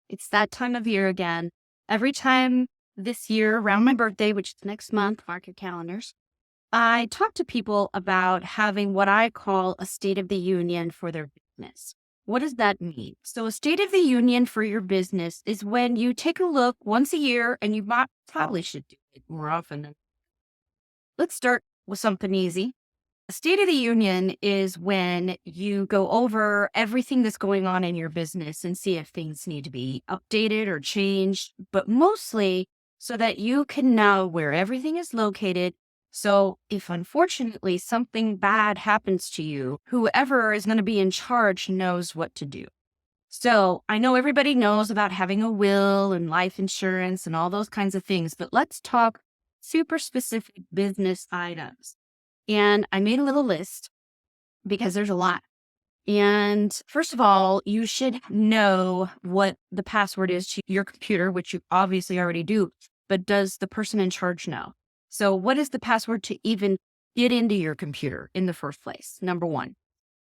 It's that time of year again. Every time this year around my birthday, which is next month, mark your calendars, I talk to people about having what I call a State of the Union for their business. What does that mean? So, a State of the Union for your business is when you take a look once a year, and probably should do it more often. Let's start with something easy. A State of the Union is when you go over everything that's going on in your business and see if things need to be updated or changed, but mostly so that you can know where everything is located. So, if unfortunately something bad happens to you, whoever is going to be in charge knows what to do. So, I know everybody knows about having a will and life insurance and all those kinds of things, but let's talk super specific business items. And I made a little list because there's a lot. And first of all, you should know what the password is to your computer, which you obviously already do, but does the person in charge know? So, what is the password to even get into your computer in the first place? Number one.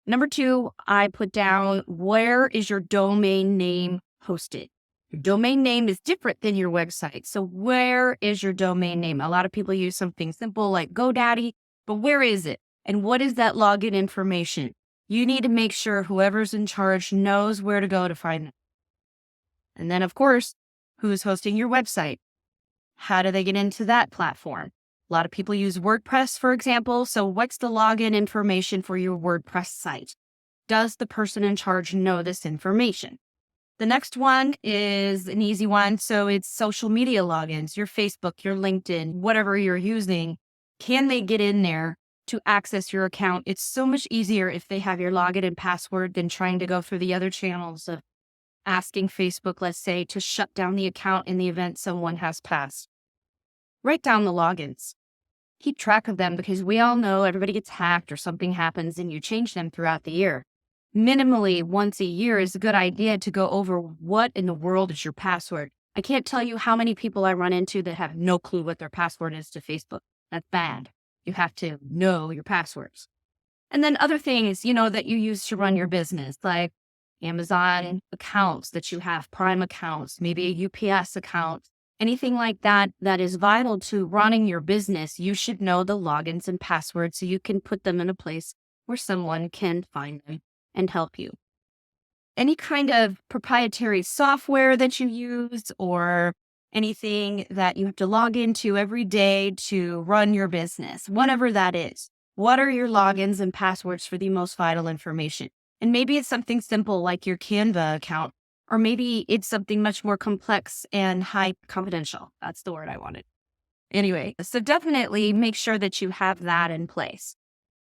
Number two, I put down, where is your domain name hosted? Your domain name is different than your website. So, where is your domain name? A lot of people use something simple like GoDaddy, but where is it? And what is that login information? You need to make sure whoever's in charge knows where to go to find it. And then, of course, who's hosting your website? How do they get into that platform? A lot of people use WordPress, for example. So, what's the login information for your WordPress site? Does the person in charge know this information? The next one is an easy one. So, it's social media logins, your Facebook, your LinkedIn, whatever you're using. Can they get in there to access your account? It's so much easier if they have your login and password than trying to go through the other channels of asking Facebook, let's say, to shut down the account in the event someone has passed. Write down the logins. Keep track of them, because we all know everybody gets hacked or something happens and you change them throughout the year. Minimally once a year is a good idea to go over what in the world is your password. I can't tell you how many people I run into that have no clue what their password is to Facebook. That's bad. You have to know your passwords. And then other things, that you use to run your business, like Amazon accounts that you have, Prime accounts, maybe a UPS account, anything like that that is vital to running your business. You should know the logins and passwords so you can put them in a place where someone can find them and help you. Any kind of proprietary software that you use or anything that you have to log into every day to run your business, whatever that is. What are your logins and passwords for the most vital information? And maybe it's something simple like your Canva account, or maybe it's something much more complex and high confidential. That's the word I wanted. Anyway, so definitely make sure that you have that in place.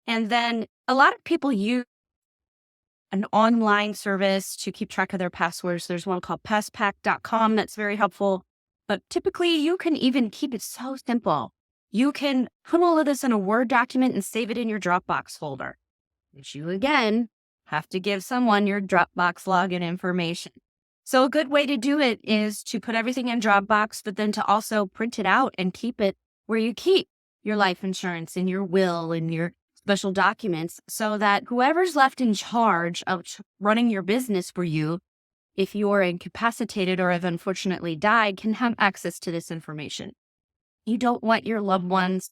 And then a lot of people use an online service to keep track of their passwords. There's one called passpack.com that's very helpful. But typically, you can even keep it so simple. You can put all of this in a Word document and save it in your Dropbox folder, which you, again, have to give someone your Dropbox login information. So a good way to do it is to put everything in Dropbox, but then to also print it out and keep it where you keep your life insurance and your will and your special documents, so that whoever's left in charge of running your business for you, if you're incapacitated or have unfortunately died, can have access to this information. You don't want your loved ones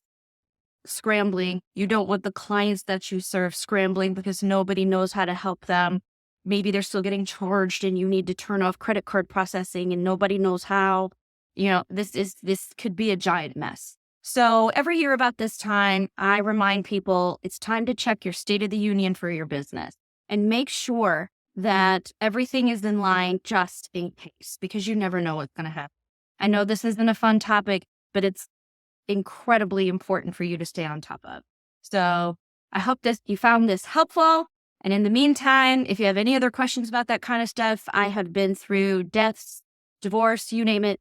scrambling. You don't want the clients that you serve scrambling because nobody knows how to help them. Maybe they're still getting charged and you need to turn off credit card processing and nobody knows how. This could be a giant mess. So every year about this time, I remind people it's time to check your State of the Union for your business and make sure that everything is in line just in case, because you never know what's going to happen. I know this isn't a fun topic, but it's incredibly important for you to stay on top of. So I hope you found this helpful. And in the meantime, if you have any other questions about that kind of stuff, I have been through deaths, divorce, you name it.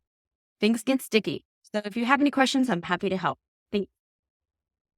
Things get sticky. So if you have any questions, I'm happy to help.